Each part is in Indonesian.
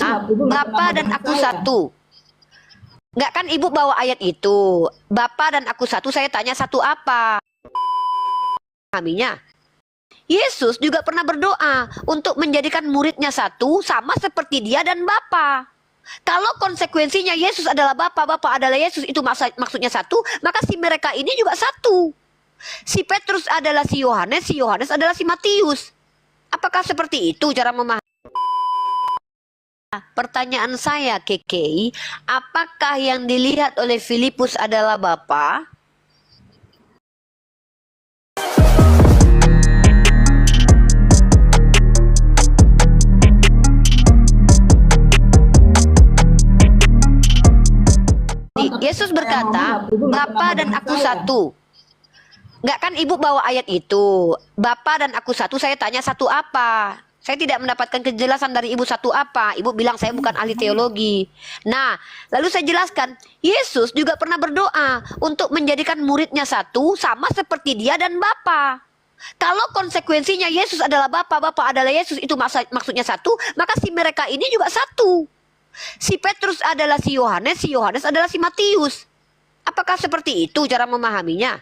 Bapa dan aku satu. Enggak kan ibu bawa ayat itu. Bapa dan aku satu, saya tanya satu apa? Pahaminya. Yesus juga pernah berdoa untuk menjadikan muridnya satu sama seperti dia dan Bapa. Kalau konsekuensinya Yesus adalah Bapa, Bapa adalah Yesus, itu maksudnya satu, maka si mereka ini juga satu. Si Petrus adalah si Yohanes adalah si Matius. Apakah seperti itu cara memahami? Pertanyaan saya, Keke, apakah yang dilihat oleh Filipus adalah Bapa? Yesus berkata, Bapa dan aku satu. Enggak kan ibu bawa ayat itu. Bapa dan aku satu, saya tanya satu apa? Saya tidak mendapatkan kejelasan dari ibu satu apa. Ibu bilang saya bukan ahli teologi. Nah, lalu saya jelaskan, Yesus juga pernah berdoa untuk menjadikan muridnya satu sama seperti dia dan Bapa. Kalau konsekuensinya Yesus adalah Bapa, Bapa adalah Yesus, itu maksudnya satu, maka si mereka ini juga satu. Si Petrus adalah si Yohanes adalah si Matius. Apakah seperti itu cara memahaminya?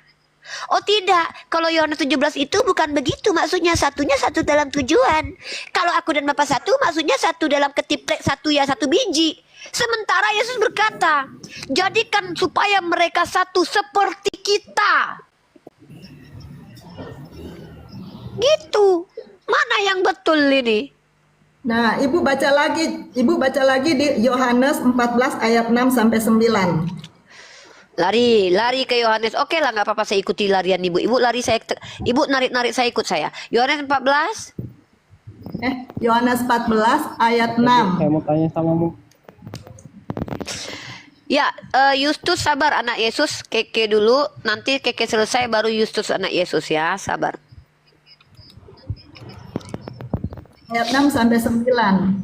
Oh tidak, kalau Yohanes 17 itu bukan begitu, maksudnya satunya satu dalam tujuan. Kalau aku dan Bapak satu, maksudnya satu dalam ketiplek, satu ya satu biji. Sementara Yesus berkata, jadikan supaya mereka satu seperti kita. Gitu. Mana yang betul ini? Nah, Ibu baca lagi di Yohanes 14 ayat 6 sampai 9. Lari ke Yohanes. Oke lah, nggak apa-apa, saya ikuti larian ibu. Ibu narik saya, ikut saya. Yohanes 14. Yohanes 14 ayat 6. Saya mau tanya sama Bu. Ya, Yustus sabar anak Yesus. Keke dulu, nanti Keke selesai baru Yustus anak Yesus ya, sabar. Ayat 6 sampai 9.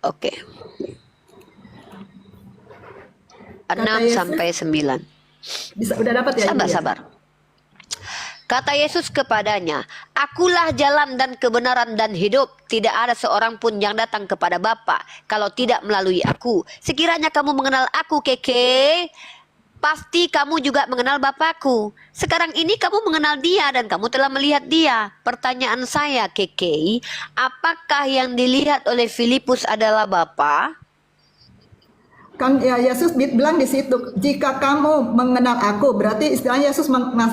Oke. 6 sampai 9. Udah dapat ya? Sabar. Kata Yesus kepadanya, Akulah jalan dan kebenaran dan hidup. Tidak ada seorang pun yang datang kepada Bapa kalau tidak melalui aku. Sekiranya kamu mengenal aku, Keke, pasti kamu juga mengenal Bapakku. Sekarang ini kamu mengenal dia dan kamu telah melihat dia. Pertanyaan saya, Keke, apakah yang dilihat oleh Filipus adalah Bapa? Kan ya Yesus bilang di situ, jika kamu mengenal aku, berarti istilahnya Yesus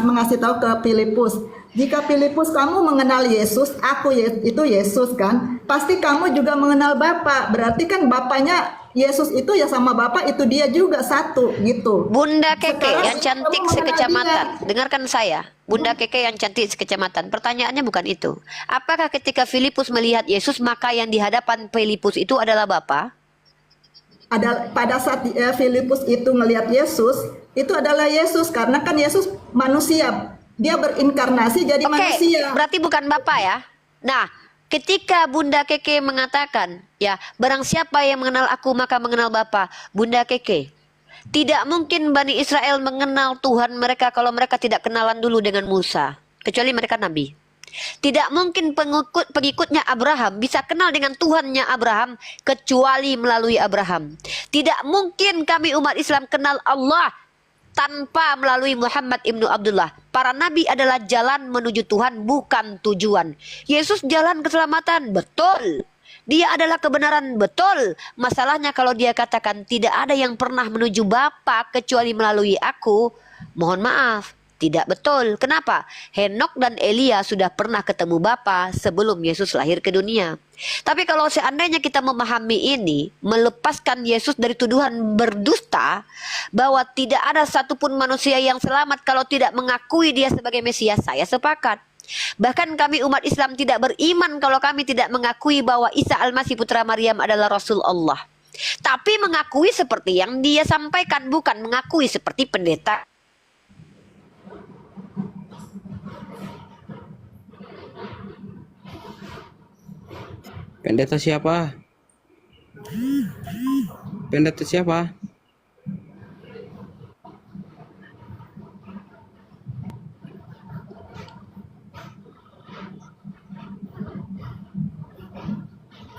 mengasih tahu ke Filipus, jika Filipus kamu mengenal Yesus, aku itu Yesus kan, pasti kamu juga mengenal Bapa. Berarti kan Bapanya Yesus itu ya sama Bapa itu dia juga satu gitu. Bunda Keke Sekarang yang cantik sekecamatan, dengarkan saya. Bunda Keke yang cantik sekecamatan. Pertanyaannya bukan itu. Apakah ketika Filipus melihat Yesus, maka yang di hadapan Filipus itu adalah Bapa? Pada saat Filipus itu ngelihat Yesus, itu adalah Yesus karena kan Yesus manusia, dia berinkarnasi jadi manusia. Berarti bukan Bapa ya. Nah, ketika Bunda Keke mengatakan, ya, barang siapa yang mengenal aku maka mengenal Bapa. Bunda Keke, tidak mungkin Bani Israel mengenal Tuhan mereka kalau mereka tidak kenalan dulu dengan Musa, kecuali mereka nabi. Tidak mungkin pengikutnya Abraham bisa kenal dengan Tuhannya Abraham kecuali melalui Abraham. Tidak mungkin kami umat Islam kenal Allah tanpa melalui Muhammad ibnu Abdullah. Para nabi adalah jalan menuju Tuhan, bukan tujuan. Yesus jalan keselamatan, betul. Dia adalah kebenaran, betul. Masalahnya kalau dia katakan tidak ada yang pernah menuju Bapa kecuali melalui aku, mohon maaf, tidak betul. Kenapa? Henok dan Elia sudah pernah ketemu Bapa sebelum Yesus lahir ke dunia. Tapi kalau seandainya kita memahami ini, melepaskan Yesus dari tuduhan berdusta, bahwa tidak ada satupun manusia yang selamat kalau tidak mengakui dia sebagai Mesias, saya sepakat. Bahkan kami umat Islam tidak beriman kalau kami tidak mengakui bahwa Isa Al-Masih putra Maryam adalah Rasul Allah. Tapi mengakui seperti yang dia sampaikan, bukan mengakui seperti pendeta. Pendeta siapa? Pendeta siapa?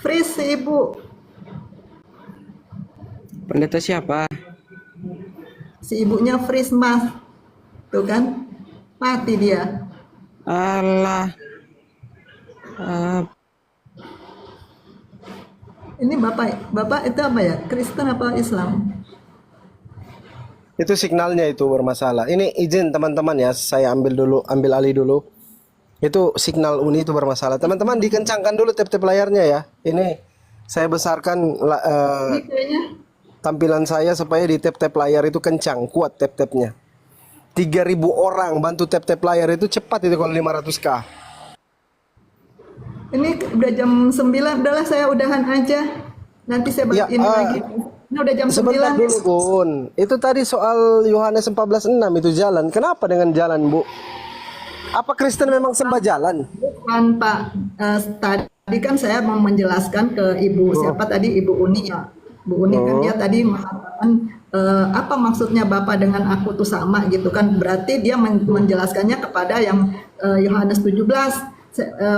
Freeze Ibu. Pendeta siapa? Si ibunya Frismas. Tuh kan, mati dia. Allah. Ah, Ini Bapak itu apa ya? Kristen apa Islam? Itu signalnya itu bermasalah. Ini izin teman-teman ya, saya ambil alih dulu. Itu signal Uni itu bermasalah. Teman-teman dikencangkan dulu tap-tap layarnya ya. Ini saya besarkan Ini kayaknya tampilan saya supaya di tap-tap layar itu kencang, kuat tap-tapnya. 3.000 orang bantu tap-tap layar itu cepat itu kalau 500K. ini udah jam 9, udahlah saya udahan aja. Nanti saya Ya, ini lagi. Ini udah jam Sebentar 9. dulu Bun. Itu tadi soal Yohanes 14:6 itu jalan. Kenapa dengan jalan, Bu? Apa Kristen memang sembah jalan? Bukan Pak, tadi kan saya mau menjelaskan ke Ibu siapa tadi, Ibu Uni ya. Bu Uni kan dia tadi mengatakan apa maksudnya Bapak dengan aku tuh sama gitu kan. Berarti dia menjelaskannya kepada yang Yohanes 17.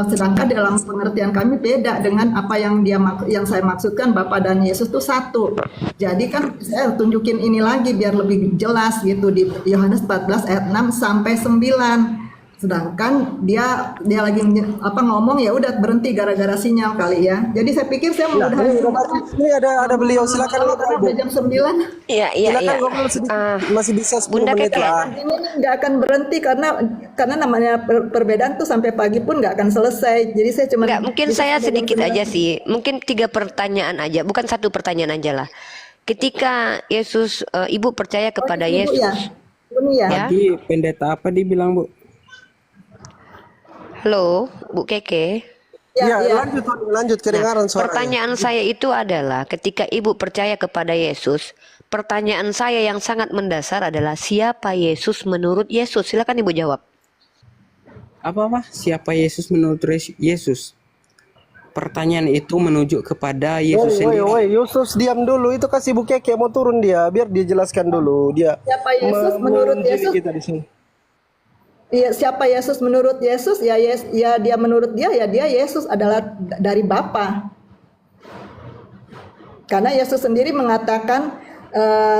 Sedangkan dalam pengertian kami beda dengan apa yang yang saya maksudkan, Bapak dan Yesus tuh satu. Jadi kan saya tunjukin ini lagi biar lebih jelas gitu di Yohanes 14 ayat 6 sampai 9. Sedangkan dia lagi ngomong, ya udah berhenti gara-gara sinyal kali ya. Jadi saya pikir saya mau Ya, ini ada beliau, silakan ngobrol, karena Bu. udah jam 9. Iya, Silakan ngobrol sedikit. Masih bisa 10 Bunda menit Keke. lah. Ini nggak akan berhenti karena namanya perbedaan tuh sampai pagi pun nggak akan selesai. Jadi saya cuma Enggak, mungkin saya sedikit aja sih. Mungkin 3 pertanyaan aja, bukan 1 pertanyaan aja lah. Ketika Yesus, Ibu percaya kepada Ibu Yesus. ya. Ini ya. Ya. tadi pendeta apa dibilang, Bu? Halo, Bu Keke. Ya, Ya, ya. lanjut kedengaran suaranya. Pertanyaan saya itu adalah ketika Ibu percaya kepada Yesus, pertanyaan saya yang sangat mendasar adalah siapa Yesus menurut Yesus? Silakan Ibu jawab. Apa? Siapa Yesus menurut Yesus? Pertanyaan itu menuju kepada Yesus sendiri. Woi, Yusuf diam dulu. Itu kasih Bu Keke mau turun dia, biar dia jelaskan dulu. Dia Siapa Yesus menurut mengunjungi Yesus? kita di sini. Iya, siapa Yesus menurut Yesus? Ya, ya dia menurut dia, ya dia Yesus adalah dari Bapa. Karena Yesus sendiri mengatakan,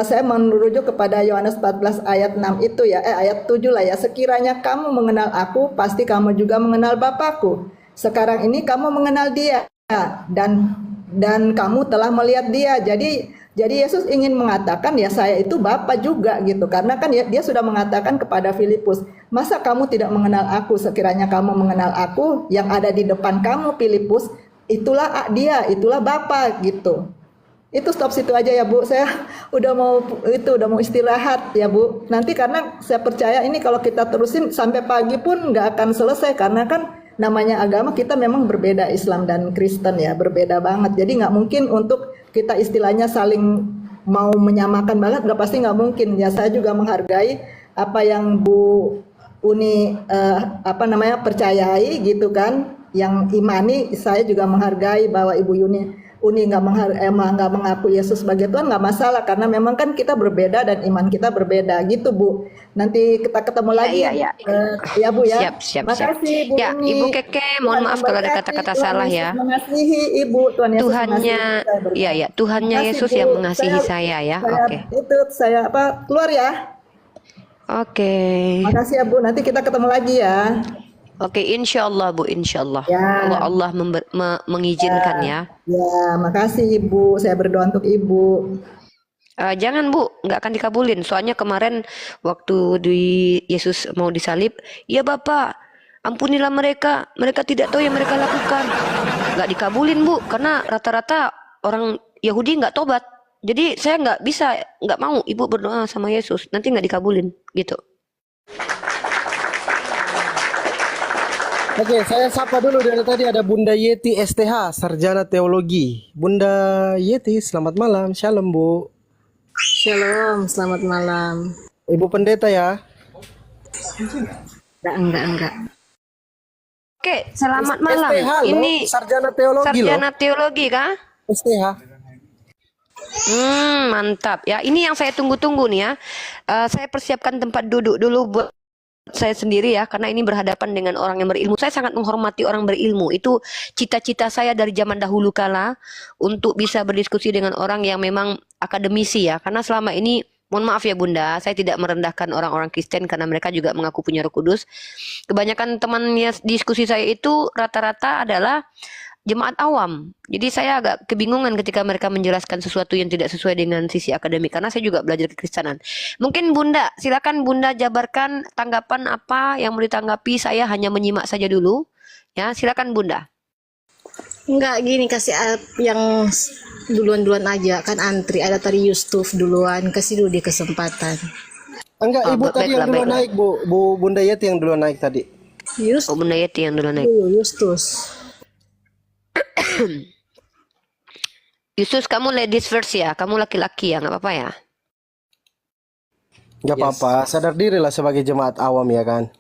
saya merujuk kepada Yohanes 14 ayat 6 itu ya, ayat 7 lah ya. Sekiranya kamu mengenal aku, pasti kamu juga mengenal Bapakku. Sekarang ini kamu mengenal dia dan kamu telah melihat dia. Jadi Yesus ingin mengatakan ya saya itu Bapa juga gitu. Karena kan dia sudah mengatakan kepada Filipus, masa kamu tidak mengenal aku? Sekiranya kamu mengenal aku, yang ada di depan kamu Filipus, itulah dia, itulah Bapa gitu. Itu stop situ aja ya Bu. Saya udah mau istirahat ya Bu. Nanti karena saya percaya ini kalau kita terusin sampai pagi pun nggak akan selesai, karena kan namanya agama kita memang berbeda, Islam dan Kristen ya, berbeda banget. Jadi nggak mungkin untuk kita istilahnya saling mau menyamakan banget, pasti nggak mungkin. Ya saya juga menghargai apa yang Bu Uni percayai gitu kan, yang imani. Saya juga menghargai bahwa Ibu Uni nggak mengaku Yesus sebagai Tuhan, nggak masalah, karena memang kan kita berbeda dan iman kita berbeda gitu Bu. Nanti kita ketemu lagi ya Bu ya. Siap. Makasih Bu Ya, Uni. Ibu Keke, mohon maaf kalau ada kata-kata salah ya. Mengasihi Ibu, Tuhan Yesus Tuhannya, mengasihi. ya, Tuhannya Makasih, Yesus Bu. yang mengasihi saya ya. Oke. Saya keluar ya. Oke. Makasih ya Bu. Nanti kita ketemu lagi ya. Oke, insya Allah Bu, insya Allah. Ya. Kalau Allah mengizinkan ya. Ya, makasih Ibu. Saya berdoa untuk Ibu. Jangan Bu, nggak akan dikabulin. Soalnya kemarin waktu Yesus mau disalib, ya Bapak, ampunilah mereka. Mereka tidak tahu yang mereka lakukan. Nggak dikabulin Bu, karena rata-rata orang Yahudi nggak tobat. Jadi saya nggak mau Ibu berdoa sama Yesus. Nanti nggak dikabulin gitu. Oke, saya sapa dulu dari tadi ada Bunda Yeti STH, Sarjana Teologi. Bunda Yeti, selamat malam. Shalom, Bu. Shalom, selamat malam. Ibu pendeta ya. Enggak. Oke, selamat malam. STH loh, Ini Sarjana Teologi sarjana loh. teologi kah? STH. Mantap ya. Ini yang saya tunggu-tunggu nih ya. Saya persiapkan tempat duduk dulu buat saya sendiri ya, karena ini berhadapan dengan orang yang berilmu. Saya sangat menghormati orang berilmu. Itu cita-cita saya dari zaman dahulu kala untuk bisa berdiskusi dengan orang yang memang akademisi ya. Karena selama ini, mohon maaf ya Bunda, saya tidak merendahkan orang-orang Kristen karena mereka juga mengaku punya Roh Kudus. Kebanyakan temannya diskusi saya itu rata-rata adalah jemaat awam. Jadi saya agak kebingungan ketika mereka menjelaskan sesuatu yang tidak sesuai dengan sisi akademik, karena saya juga belajar kekristenan. Mungkin Bunda, silakan Bunda jabarkan tanggapan apa yang mau ditanggapi. Saya hanya menyimak saja dulu. Ya, silakan Bunda. Enggak gini, kasih yang duluan-duluan aja. Kan antri, ada tadi Yusuf duluan. Kasih dulu dia kesempatan. Enggak, Oh, Ibu tadi yang duluan naik, Bu Bunda Yeti yang duluan naik tadi. Oh, Bunda Yeti yang dulu naik. Yustus. Yesus, kamu ladies first ya. Kamu laki-laki ya, nggak apa-apa ya. Nggak apa-apa, sadar diri lah sebagai jemaat awam ya kan.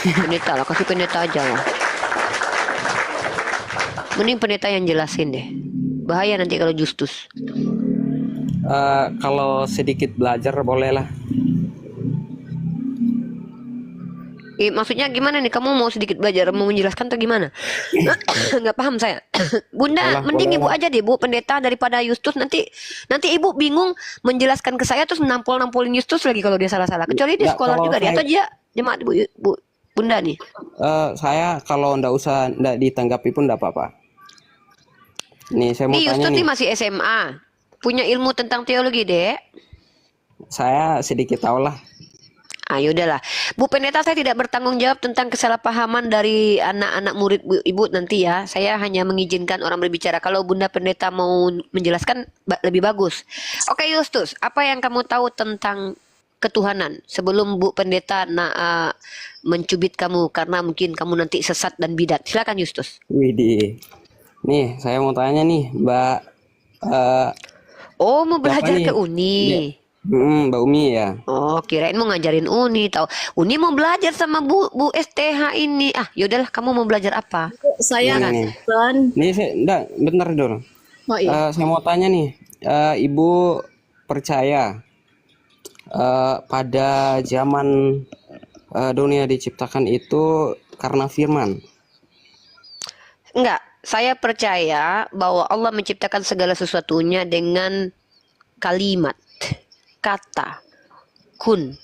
Pendeta lah, kasih pendeta aja lah. Mending pendeta yang jelasin deh. Bahaya nanti kalau Justus. Kalau sedikit belajar boleh lah. Maksudnya gimana nih? Kamu mau sedikit belajar, mau menjelaskan atau gimana? Nggak paham saya. Bunda, mending ibu aja deh, Bu, pendeta daripada Justus. Nanti Ibu bingung menjelaskan ke saya terus nampol-nampolin Justus lagi kalau dia salah-salah. Kecuali dia Nggak, sekolah kalau juga dia saya- atau dia jemaat Bunda nih. Saya kalau ndak ditanggapi pun ndak apa-apa. Nih saya mau Nih tanya Justus nih. nih masih SMA, punya ilmu tentang teologi, Dek. Saya sedikit tahu lah. Udahlah. Bu Pendeta, saya tidak bertanggung jawab tentang kesalahpahaman dari anak-anak murid Ibu nanti ya. Saya hanya mengizinkan orang berbicara. Kalau Bunda Pendeta mau menjelaskan lebih bagus. Oke Justus, apa yang kamu tahu tentang ketuhanan sebelum Bu Pendeta mencubit kamu karena mungkin kamu nanti sesat dan bidat. Silakan Justus. Widih. Nih, saya mau tanya nih, Mbak Oh, mau belajar nih? ke Uni. Mbak Umi ya. Oh, kirain mau ngajarin Uni, tahu. Uni mau belajar sama Bu STH ini. Yaudahlah, kamu mau belajar apa? Saya Nih. kan. Nih saya bentar dulu. Oh iya. Saya mau tanya nih, Ibu percaya pada zaman dunia diciptakan itu karena firman? Enggak, saya percaya bahwa Allah menciptakan segala sesuatunya dengan kalimat, kata, kun.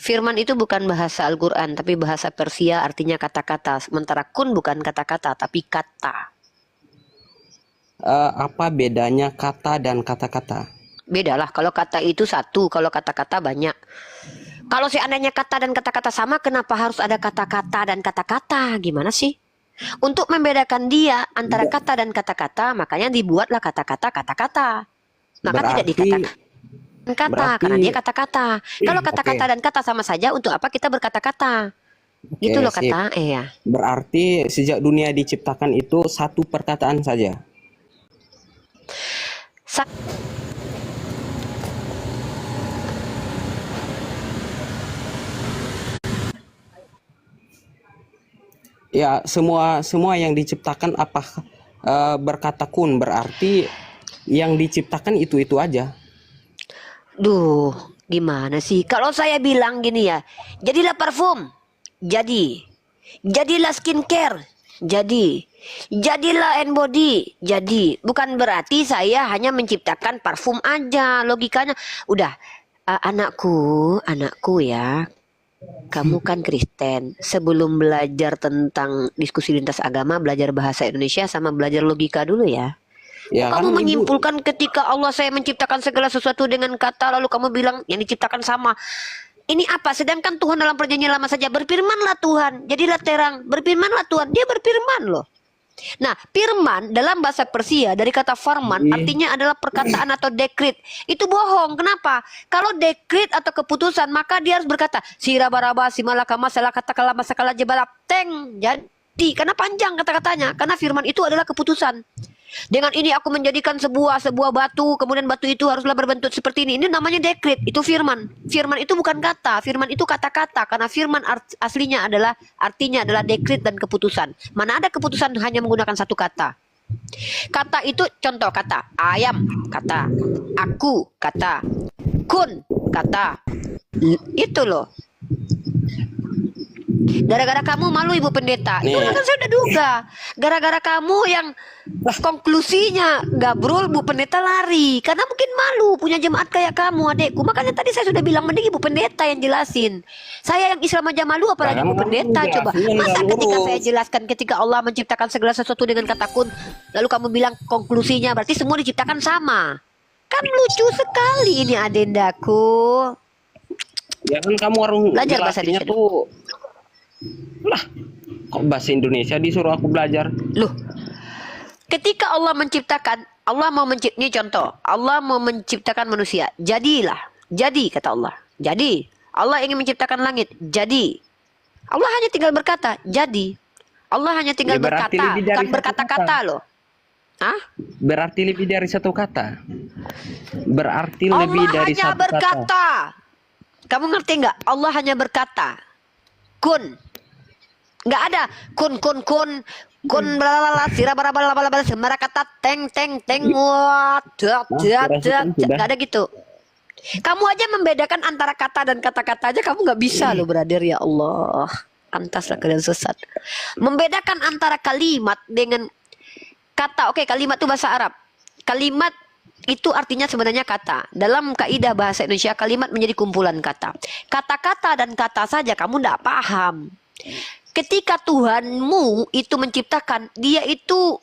Firman itu bukan bahasa Al-Quran, tapi bahasa Persia, artinya kata-kata. Sementara kun bukan kata-kata, tapi kata. Apa bedanya kata dan kata-kata? Bedalah, kalau kata itu satu, kalau kata-kata banyak. Kalau seandainya kata dan kata-kata sama, kenapa harus ada kata-kata dan kata-kata? Gimana sih? Untuk membedakan dia antara kata dan kata-kata, makanya dibuatlah kata-kata, kata-kata. Maka tidak dikatakan kata, berarti- karena dia kata-kata. Kalau kata-kata dan kata sama saja, untuk apa kita berkata-kata? Gitu loh sip. kata, ya. Berarti sejak dunia diciptakan itu satu perkataan saja. Sa- Ya, semua yang diciptakan apa berkata kun, berarti yang diciptakan itu aja. Duh, gimana sih? Kalau saya bilang gini ya, jadilah parfum, jadilah skincare, jadilah hand body, jadi. Bukan berarti saya hanya menciptakan parfum aja, logikanya. Udah, anakku ya, kamu kan Kristen. Sebelum belajar tentang diskusi lintas agama, belajar bahasa Indonesia sama belajar logika dulu ya. Ya, Kamu kan, Ibu? menyimpulkan ketika Allah saya menciptakan segala sesuatu dengan kata, lalu kamu bilang yang diciptakan sama. Ini apa? Sedangkan Tuhan dalam perjanjian lama saja berfirmanlah Tuhan, jadilah terang. Berfirmanlah Tuhan, dia berfirman loh. Nah, firman dalam bahasa Persia dari kata farman artinya adalah perkataan atau dekret. Itu bohong. Kenapa? Kalau dekret atau keputusan, maka dia harus berkata sirabaraba simalakama salah katakanlah masakala jebalap teng. Jadi, karena panjang kata-katanya, karena firman itu adalah keputusan. Dengan ini aku menjadikan sebuah batu, kemudian batu itu haruslah berbentuk seperti ini. Ini namanya dekret, itu firman. Firman itu bukan kata, firman itu kata-kata. Karena firman aslinya adalah, artinya adalah dekret dan keputusan. Mana ada keputusan hanya menggunakan satu kata. Kata itu contoh kata, ayam, kata, aku, kata, kun, kata. Itu loh. Gara-gara kamu malu Ibu Pendeta. Itu Nih. kan saya udah duga. Gara-gara kamu yang konklusinya gabrol Bu Pendeta lari. Karena mungkin malu punya jemaat kayak kamu adekku. Makanya tadi saya sudah bilang mending Ibu Pendeta yang jelasin. Saya yang Islam aja malu apalagi Jangan Bu Pendeta malu, coba. jelasin, Masa nggak ketika lurus. saya jelaskan ketika Allah menciptakan segala sesuatu dengan kata kun, lalu kamu bilang konklusinya berarti semua diciptakan sama. Kan lucu sekali ini adendaku. Ya kan kamu harus Belajar bahasa jelasinnya Indonesia tuh. Lah, kok bahasa Indonesia disuruh aku belajar? Loh, ketika Allah menciptakan, Allah mau ini contoh, Allah mau menciptakan manusia. Jadilah, jadi kata Allah. Jadi, Allah ingin menciptakan langit. Jadi, Allah hanya tinggal berkata, jadi. Allah hanya tinggal Ya, berarti berkata, lebih dari bukan satu berkata-kata kata. loh. Hah? Berarti lebih dari satu kata. Berarti lebih Allah dari hanya satu kata. berkata. Kamu ngerti nggak? Allah hanya berkata. Kun. Nggak ada kun blablabla sirabalabalabala semara kata teng wat dat nggak ada gitu. Kamu aja membedakan antara kata dan kata-kata aja kamu nggak bisa loh brother, ya Allah. Pantaslah kalian sesat. Membedakan antara kalimat dengan kata. Oke, kalimat itu bahasa Arab. Kalimat itu artinya sebenarnya kata. Dalam kaidah bahasa Indonesia, kalimat menjadi kumpulan kata. Kata-kata dan kata saja kamu tidak paham. Ketika Tuhanmu itu menciptakan, dia itu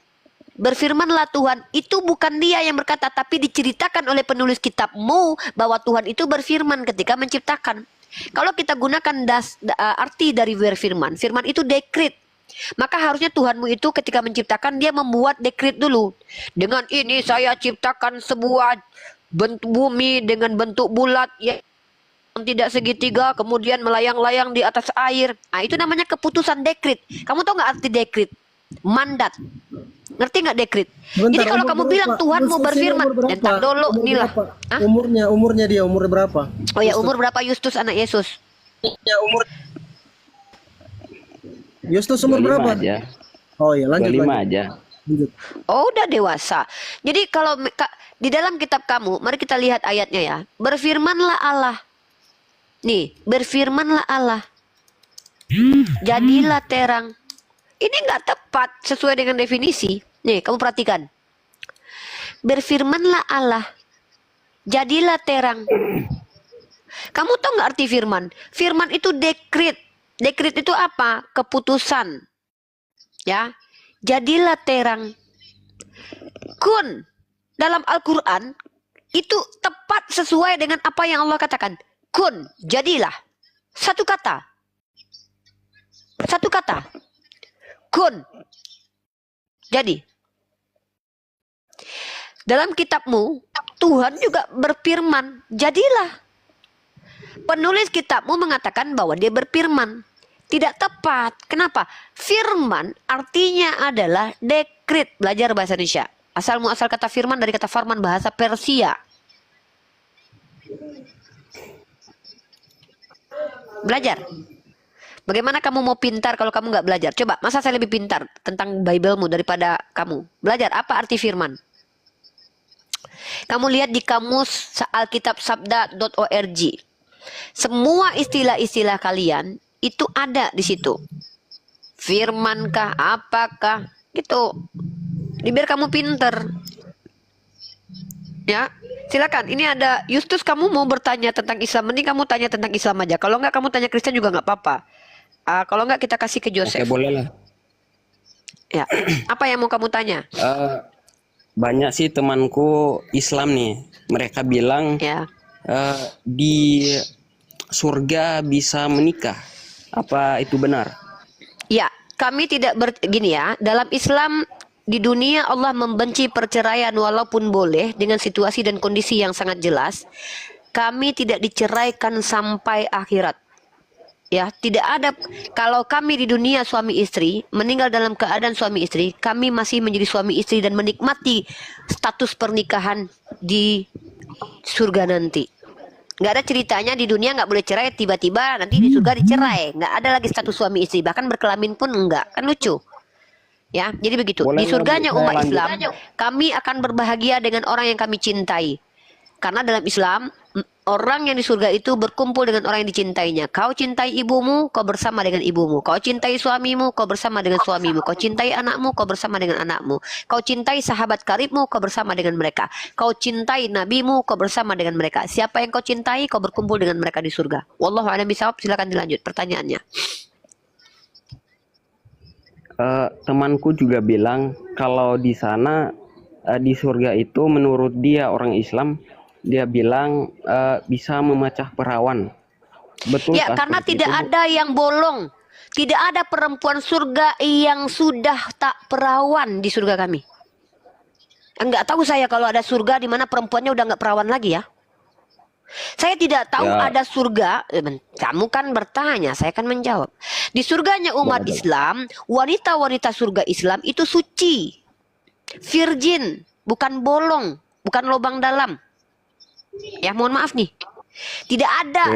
berfirmanlah Tuhan. Itu bukan dia yang berkata, tapi diceritakan oleh penulis kitabmu bahwa Tuhan itu berfirman ketika menciptakan. Kalau kita gunakan arti dari berfirman, firman itu dekret. Maka harusnya Tuhanmu itu ketika menciptakan dia membuat dekret dulu. Dengan ini saya ciptakan sebuah bentuk bumi dengan bentuk bulat yang tidak segitiga, kemudian melayang-layang di atas air. Nah, itu namanya keputusan dekret. Kamu tahu nggak arti dekret? Mandat. Ngerti nggak dekret? Jadi kalau kamu bilang Tuhanmu berfirman, entar dulu inilah. Hah? Umurnya dia umur berapa? Oh ya, umur berapa Yustus anak Yesus? Ya umur. Yustus umur 25 berapa? aja. Oh iya, lanjut 25 lanjut. aja. Lanjut. Oh, udah dewasa. Jadi kalau di dalam kitab kamu, mari kita lihat ayatnya ya. Berfirmanlah Allah. Nih, berfirmanlah Allah. Jadilah terang. Ini nggak tepat sesuai dengan definisi. Nih, kamu perhatikan. Berfirmanlah Allah. Jadilah terang. Kamu tahu nggak arti firman? Firman itu dekret. Dekret itu apa? Keputusan. Ya. Jadilah terang. Kun. Dalam Al-Quran itu tepat sesuai dengan apa yang Allah katakan. Kun, jadilah. Satu kata. Satu kata. Kun. Jadi. Dalam kitabmu, Tuhan juga berfirman, jadilah. Penulis kitabmu mengatakan bahwa dia berfirman. Tidak tepat. Kenapa? Firman artinya adalah dekret. Belajar bahasa Indonesia. Asal muasal kata firman dari kata farman bahasa Persia. Belajar. Bagaimana kamu mau pintar kalau kamu nggak belajar? Coba, masa saya lebih pintar tentang Bible-mu daripada kamu? Belajar, apa arti firman? Kamu lihat di kamus Alkitab Sabda.org. Semua istilah-istilah kalian itu ada di situ. Firmankah, apakah, gitu. Biar kamu pinter. Ya, silakan. Ini ada Yustus, kamu mau bertanya tentang Islam, mending kamu tanya tentang Islam aja. Kalau enggak kamu tanya Kristen juga nggak apa-apa. Kalau enggak kita kasih ke Oke, Joseph. boleh lah. Ya, apa yang mau kamu tanya? Banyak sih temanku Islam nih. Mereka bilang Ya, di surga bisa menikah. Apa itu benar? ya. Kami tidak gini ya. Dalam Islam di dunia Allah membenci perceraian walaupun boleh dengan situasi dan kondisi yang sangat jelas. Kami tidak diceraikan sampai akhirat. Ya, tidak ada. Kalau kami di dunia suami istri meninggal dalam keadaan suami istri, kami masih menjadi suami istri dan menikmati status pernikahan di surga nanti. Nggak ada ceritanya di dunia nggak boleh cerai, tiba-tiba nanti di surga dicerai. Nggak ada lagi status suami istri, bahkan berkelamin pun enggak. Kan lucu. Ya, jadi begitu. Boleh Di surganya lanjut, umat lanjut. Islam, kami akan berbahagia dengan orang yang kami cintai. Karena dalam Islam, Orang yang di surga itu berkumpul dengan orang yang dicintainya. Kau cintai ibumu, kau bersama dengan ibumu. Kau cintai suamimu, kau bersama dengan suamimu. Kau cintai anakmu, kau bersama dengan anakmu. Kau cintai sahabat karibmu, kau bersama dengan mereka. Kau cintai nabimu, kau bersama dengan mereka. Siapa yang kau cintai, kau berkumpul dengan mereka di surga. Wallahu a'lam bishawab. Silakan dilanjut pertanyaannya. Temanku juga bilang kalau di sana di surga itu menurut dia orang Islam, dia bilang bisa memecah perawan. Betul Ya, karena tidak ada yang bolong. Tidak ada perempuan surga yang sudah tak perawan di surga kami. Enggak tahu saya kalau ada surga di mana perempuannya udah enggak perawan lagi ya. Saya tidak tahu Ya. ada surga. Kamu kan bertanya, saya kan menjawab. Di surganya umat Islam, wanita-wanita surga Islam itu suci, virgin, bukan bolong, bukan lubang dalam. Ya, mohon maaf nih. Tidak ada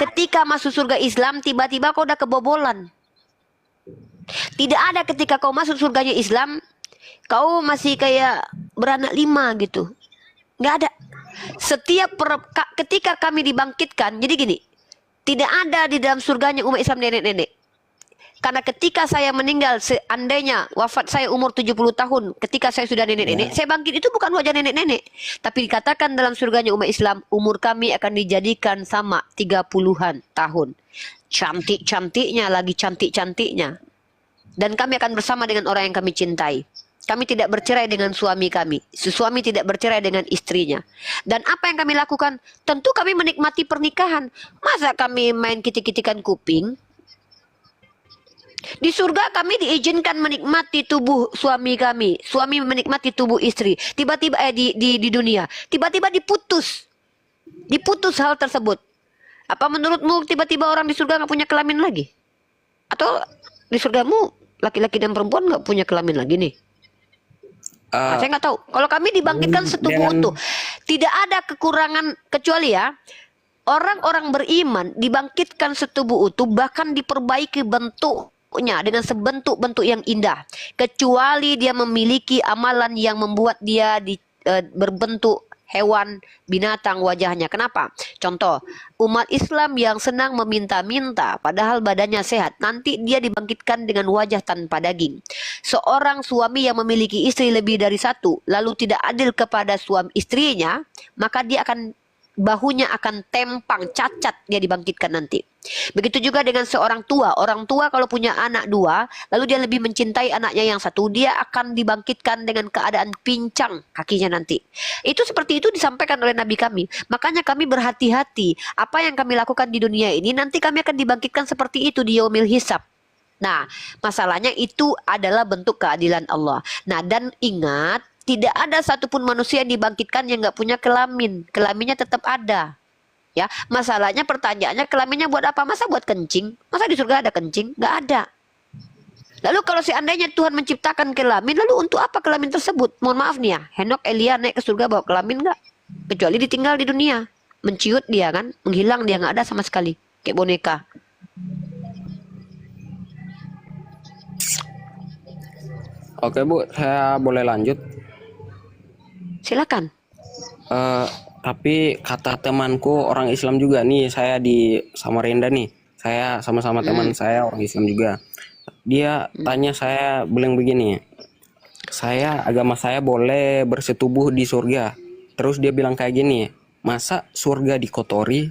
ketika masuk surga Islam tiba-tiba kau udah kebobolan. Tidak ada ketika kau masuk surganya Islam kau masih kayak beranak 5 gitu. Nggak ada. Ketika kami dibangkitkan, jadi gini, tidak ada di dalam surganya umat Islam nenek-nenek. Karena ketika saya meninggal, seandainya wafat saya umur 70 tahun, ketika saya sudah nenek-nenek, saya bangkit itu bukan wajah nenek-nenek. Tapi dikatakan dalam surganya umat Islam, umur kami akan dijadikan sama 30-an tahun. Cantik-cantiknya, lagi cantik-cantiknya. Dan kami akan bersama dengan orang yang kami cintai. Kami tidak bercerai dengan suami kami. Suami tidak bercerai dengan istrinya. Dan apa yang kami lakukan? Tentu kami menikmati pernikahan. Masa kami main kitik-kitikan kuping? Di surga kami diizinkan menikmati tubuh suami kami. Suami menikmati tubuh istri. Tiba-tiba di dunia. Tiba-tiba diputus. Diputus hal tersebut. Apa menurutmu tiba-tiba orang di surga nggak punya kelamin lagi? Atau di surgamu laki-laki dan perempuan nggak punya kelamin lagi nih? Saya nggak tahu. Kalau kami dibangkitkan setubuh utuh, tidak ada kekurangan kecuali ya orang-orang beriman dibangkitkan setubuh utuh, bahkan diperbaiki bentuknya dengan sebentuk-bentuk yang indah, kecuali dia memiliki amalan yang membuat dia berbentuk hewan, binatang wajahnya. Kenapa? Contoh, umat Islam yang senang meminta-minta padahal badannya sehat, nanti dia dibangkitkan dengan wajah tanpa daging. Seorang suami yang memiliki istri lebih dari satu lalu tidak adil kepada suami istrinya, maka dia akan bahunya akan tempang, cacat, dia dibangkitkan nanti. Begitu juga dengan seorang tua. Orang tua kalau punya anak 2, lalu dia lebih mencintai anaknya yang 1, dia akan dibangkitkan dengan keadaan pincang kakinya nanti. Itu seperti itu disampaikan oleh Nabi kami. Makanya kami berhati-hati. Apa yang kami lakukan di dunia ini, nanti kami akan dibangkitkan seperti itu di yaumil hisab. Nah, masalahnya itu adalah bentuk keadilan Allah. Nah, dan ingat, tidak ada satupun manusia yang dibangkitkan yang nggak punya kelamin. Kelaminnya tetap ada. Ya, masalahnya pertanyaannya kelaminnya buat apa? Masa buat kencing? Masa di surga ada kencing? Nggak ada. Lalu kalau seandainya Tuhan menciptakan kelamin, lalu untuk apa kelamin tersebut? Mohon maaf nih ya, Henok Elia naik ke surga bawa kelamin nggak? Kecuali ditinggal di dunia. Menciut dia kan, menghilang dia nggak ada sama sekali. Kayak boneka. Oke Bu, saya boleh lanjut. Silakan. Tapi kata temanku orang Islam juga nih, saya di Samarinda nih, saya sama-sama teman saya orang Islam juga. Dia tanya saya bilang begini, agama saya boleh bersetubuh di surga. Terus dia bilang kayak gini, masa surga dikotori?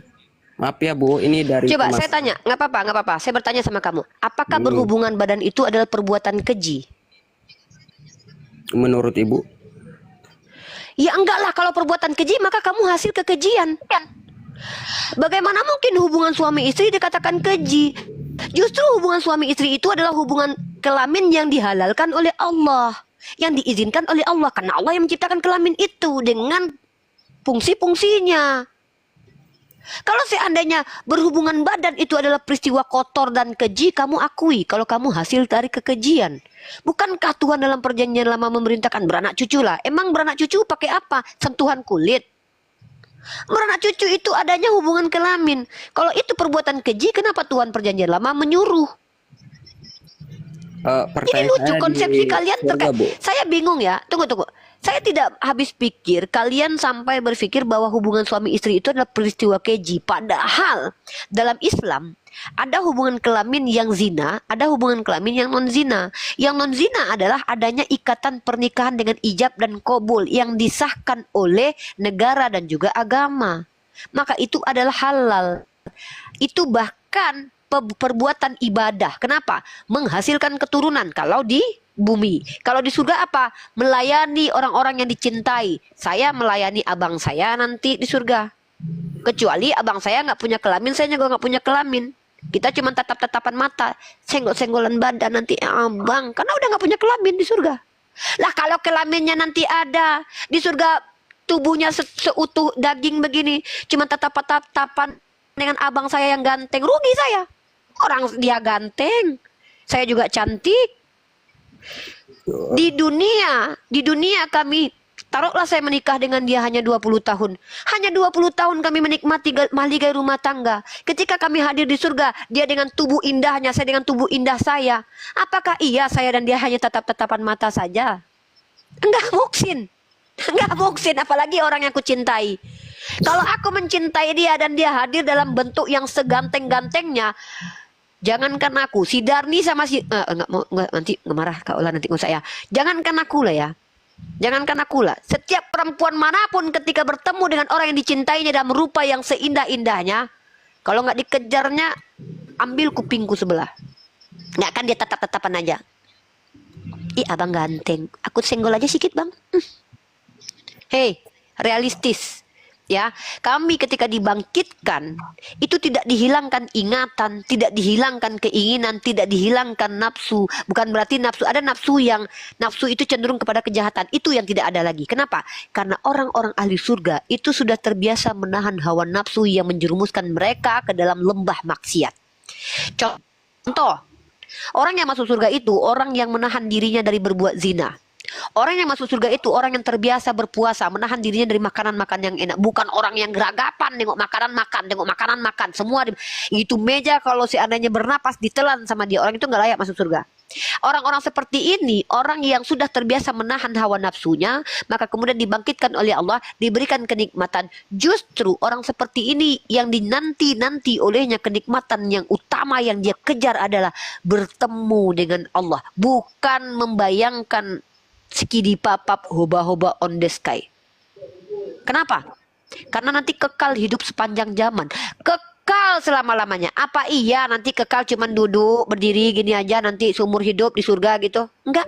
Maaf ya Bu, ini dari Coba saya tanya, nggak apa-apa. Saya bertanya sama kamu, apakah berhubungan badan itu adalah perbuatan keji? Menurut Ibu? Ya enggak lah, kalau perbuatan keji maka kamu hasil kekejian. Bagaimana mungkin hubungan suami istri dikatakan keji? Justru hubungan suami istri itu adalah hubungan kelamin yang dihalalkan oleh Allah, yang diizinkan oleh Allah, karena Allah yang menciptakan kelamin itu dengan fungsi-fungsinya. Kalau seandainya berhubungan badan itu adalah peristiwa kotor dan keji, kamu akui kalau kamu hasil dari kekejian. Bukankah Tuhan dalam perjanjian lama memerintahkan beranak cucu lah? Emang beranak cucu pakai apa? Sentuhan kulit. Beranak cucu itu adanya hubungan kelamin. Kalau itu perbuatan keji, kenapa Tuhan perjanjian lama menyuruh? Ini pertanyaan lucu saya konsepsi di kalian surga, terkait. Bu. Saya bingung ya. Tunggu. Saya tidak habis pikir kalian sampai berpikir bahwa hubungan suami istri itu adalah peristiwa keji. Padahal dalam Islam ada hubungan kelamin yang zina, ada hubungan kelamin yang non zina. Yang non zina adalah adanya ikatan pernikahan dengan ijab dan qabul yang disahkan oleh negara dan juga agama. Maka itu adalah halal. Itu bahkan perbuatan ibadah. Kenapa? Menghasilkan keturunan kalau di bumi. Kalau di surga apa? Melayani orang-orang yang dicintai. Saya melayani abang saya nanti di surga. Kecuali abang saya nggak punya kelamin, saya juga nggak punya kelamin. Kita cuma tatap-tatapan mata, senggol-senggolan badan nanti abang, karena udah nggak punya kelamin di surga. Lah kalau kelaminnya nanti ada di surga, tubuhnya seutuh daging begini, cuma tatap-tatapan dengan abang saya yang ganteng, rugi saya. Orang dia ganteng, saya juga cantik. Di dunia kami, taruhlah saya menikah dengan dia hanya 20 tahun. Hanya 20 tahun kami menikmati mahligai rumah tangga. Ketika kami hadir di surga, dia dengan tubuh indahnya, saya dengan tubuh indah saya. Apakah iya saya dan dia hanya tatap-tatapan mata saja? Enggak mungkin. Enggak mungkin, apalagi orang yang aku cintai. Kalau aku mencintai dia dan dia hadir dalam bentuk yang seganteng-gantengnya, jangankan aku, si Darni sama si enggak, nanti marah Kak Ola nanti saya. Jangankan aku lah ya. Jangankan aku lah. Setiap perempuan manapun ketika bertemu dengan orang yang dicintainya dalam rupa yang seindah-indahnya, kalau nggak dikejarnya, ambil kupingku sebelah. Nggak akan dia tatap-tatapan aja. Ih, abang ganteng. Aku senggol aja sedikit, bang. Hei, realistis. Ya, kami ketika dibangkitkan itu tidak dihilangkan ingatan, tidak dihilangkan keinginan, tidak dihilangkan nafsu. Bukan berarti nafsu, ada nafsu yang nafsu itu cenderung kepada kejahatan, itu yang tidak ada lagi. Kenapa? Karena orang-orang ahli surga itu sudah terbiasa menahan hawa nafsu yang menjerumuskan mereka ke dalam lembah maksiat. Contoh, orang yang masuk surga itu orang yang menahan dirinya dari berbuat zina. Orang yang masuk surga itu orang yang terbiasa berpuasa, menahan dirinya dari makanan-makan yang enak. Bukan orang yang geragapan, tengok makanan makan, semua itu meja kalau seandainya bernapas ditelan sama dia, orang itu nggak layak masuk surga. Orang-orang seperti ini, orang yang sudah terbiasa menahan hawa nafsunya, maka kemudian dibangkitkan oleh Allah, diberikan kenikmatan. Justru orang seperti ini yang dinanti-nanti olehnya kenikmatan yang utama yang dia kejar adalah bertemu dengan Allah, bukan membayangkan skidi papap hoba-hoba on the sky. Kenapa? Karena nanti kekal hidup sepanjang zaman. Kekal selama-lamanya. Apa iya nanti kekal cuman duduk berdiri gini aja nanti seumur hidup di surga gitu? Enggak.